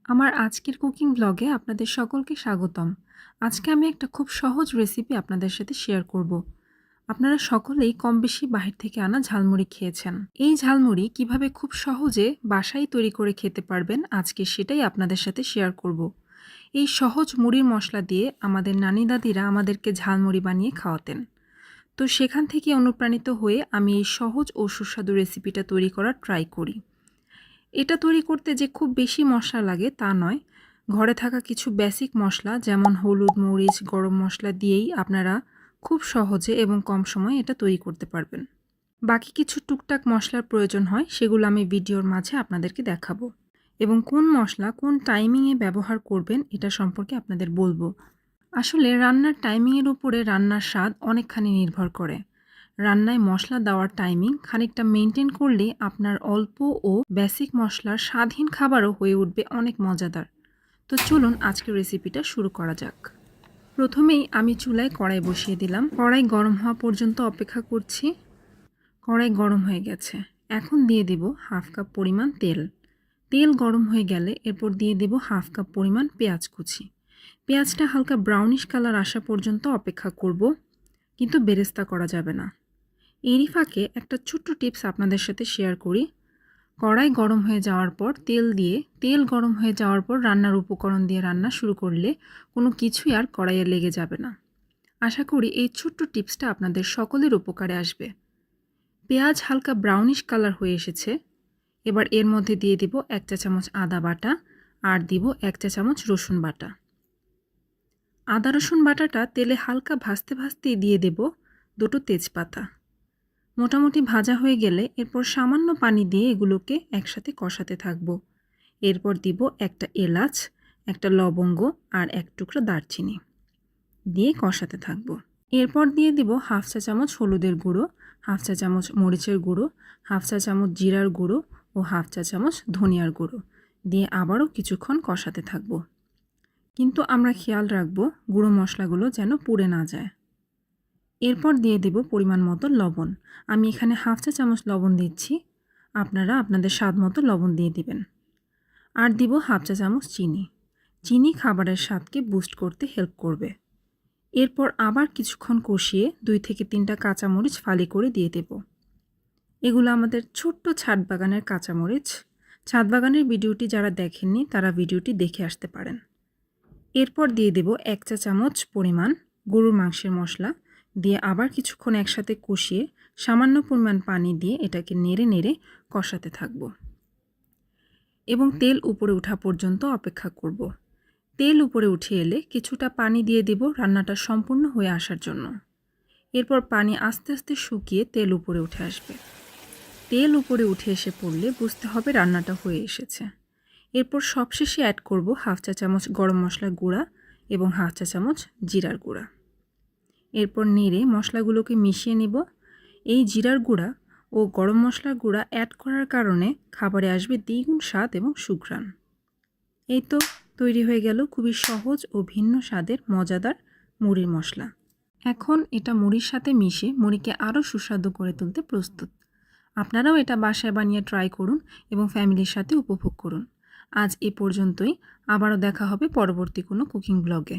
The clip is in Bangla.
আমার আজকের কুকিং ব্লগে আপনাদের সকলকে স্বাগতম। আজকে আমি একটা খুব সহজ রেসিপি আপনাদের সাথে শেয়ার করব। আপনারা সকলেই কম বেশি বাহির থেকে আনা ঝালমুড়ি খেয়েছেন। এই ঝালমুড়ি কিভাবে খুব সহজে বাসায় তৈরি করে খেতে পারবেন আজকে সেটাই আপনাদের সাথে শেয়ার করব। এই সহজ মুড়ির মশলা দিয়ে আমাদের নানি দাদিরা আমাদেরকে ঝালমুড়ি বানিয়ে খাওয়াতেন। তো সেখান থেকে অনুপ্রাণিত হয়ে আমি এই সহজ ও সুস্বাদু রেসিপিটা তৈরি করার ট্রাই করি। এটা তৈরি করতে যে খুব বেশি মশলা লাগে তা নয়, ঘরে থাকা কিছু বেসিক মশলা যেমন হলুদ, মরিচ, গরম মশলা দিয়েই আপনারা খুব সহজে এবং কম সময়ে এটা তৈরি করতে পারবেন। বাকি কিছু টুকটাক মশলার প্রয়োজন হয়, সেগুলো আমি ভিডিওর মাঝে আপনাদেরকে দেখাবো এবং কোন মশলা কোন টাইমিংয়ে ব্যবহার করবেন এটা সম্পর্কে আপনাদের বলবো। আসলে রান্নার টাইমিংয়ের উপরে রান্নার স্বাদ অনেকখানি নির্ভর করে। রান্নায় মশলা দেওয়ার টাইমিং খানিকটা মেনটেন করলে আপনার অল্প ও বেসিক মশলার স্বাদহীন খাবারও হয়ে উঠবে অনেক মজাদার। তো চলুন আজকের রেসিপিটা শুরু করা যাক। প্রথমেই আমি চুলায় কড়াই বসিয়ে দিলাম। কড়াই গরম হওয়া পর্যন্ত অপেক্ষা করছি। কড়াই গরম হয়ে গেছে। এখন দিয়ে দেব হাফ কাপ পরিমাণ তেল। তেল গরম হয়ে গেলে এরপর দিয়ে দেব হাফ কাপ পরিমাণ পেঁয়াজ কুচি। পেঁয়াজটা হালকা ব্রাউনিশ কালার আসা পর্যন্ত অপেক্ষা করব, কিন্তু বেরেস্তা করা যাবে না। এরই ফাঁকে একটা ছোট্ট টিপস আপনাদের সাথে শেয়ার করি। কড়াই গরম হয়ে যাওয়ার পর তেল গরম হয়ে যাওয়ার পর রান্নার উপকরণ দিয়ে রান্না শুরু করলে কোনো কিছুই আর কড়াইয়ে লেগে যাবে না। আশা করি এই ছোট্ট টিপসটা আপনাদের সকলের উপকারে আসবে। পেঁয়াজ হালকা ব্রাউনিশ কালার হয়ে এসেছে। এবার এর মধ্যে দিয়ে দিব 1 চা চামচ আদা বাটা আর দিব 1 চা চামচ রসুন বাটা। আদা রসুন বাটাটা তেলে হালকা ভাজতে ভাজতেই দিয়ে দেব 2টো তেজপাতা। মোটামুটি ভাজা হয়ে গেলে এরপর সামান্য পানি দিয়ে এগুলোকে একসাথে কষাতে থাকব। এরপর দিব একটা এলাচ, একটা লবঙ্গ আর 1 টুকরো দারচিনি দিয়ে কষাতে থাকব। এরপর দিয়ে দিব হাফ চা চামচ হলুদের গুঁড়ো, হাফ চা চামচ মরিচের গুঁড়ো, হাফ চা চামচ জিরার গুঁড়ো ও হাফ চা চামচ ধনিয়ার গুঁড়ো দিয়ে আবারও কিছুক্ষণ কষাতে থাকব। কিন্তু আমরা খেয়াল রাখব গুঁড়ো মশলাগুলো যেন পুড়ে না যায়। এরপর দিয়ে দেব পরিমাণ মতো লবণ। আমি এখানে হাফ চা চামচ লবণ দিচ্ছি, আপনারা আপনাদের স্বাদ মতো লবণ দিয়ে দিবেন। আর দিব হাফ চা চামচ চিনি। চিনি খাবারের স্বাদকে বুস্ট করতে হেল্প করবে। এরপর আবার কিছুক্ষণ কষিয়ে 2 থেকে 3টা কাঁচামরিচ ফালি করে দিয়ে দেব। এগুলো আমাদের ছোট্ট ছাদ বাগানের কাঁচামরিচ। ছাদ বাগানের ভিডিওটি যারা দেখেননি তারা ভিডিওটি দেখে আসতে পারেন। এরপর দিয়ে দেব 1 চা চামচ পরিমাণ গরুর মাংসের মশলা দিয়ে আবার কিছুক্ষণ একসাথে কষিয়ে সামান্য পরিমাণ পানি দিয়ে এটাকে নেড়ে নেড়ে কষাতে থাকব এবং তেল উপরে ওঠা পর্যন্ত অপেক্ষা করব। তেল উপরে উঠে এলে কিছুটা পানি দিয়ে দেব রান্নাটা সম্পূর্ণ হয়ে আসার জন্য। এরপর পানি আস্তে আস্তে শুকিয়ে তেল উপরে উঠে আসবে। তেল উপরে উঠে এসে পড়লে বুঝতে হবে রান্নাটা হয়ে এসেছে। এরপর সবশেষে অ্যাড করব হাফ চা চামচ গরম মশলার গুঁড়া এবং হাফ চা চামচ জিরার গুঁড়া। এরপর নেড়ে মশলাগুলোকে মিশিয়ে নেব। এই জিরার গুঁড়া ও গরম মশলার গুঁড়া অ্যাড করার কারণে খাবারে আসবে দ্বিগুণ স্বাদ এবং সুঘ্রাণ। এই তো তৈরি হয়ে গেল খুবই সহজ ও ভিন্ন স্বাদের মজাদার মুড়ির মশলা। এখন এটা মুড়ির সাথে মিশে মুড়িকে আরও সুস্বাদু করে তুলতে প্রস্তুত। আপনারাও এটা বাসায় বানিয়ে ট্রাই করুন এবং ফ্যামিলির সাথে উপভোগ করুন। আজ এ পর্যন্তই। আবারও দেখা হবে পরবর্তী কোনো কুকিং ব্লগে।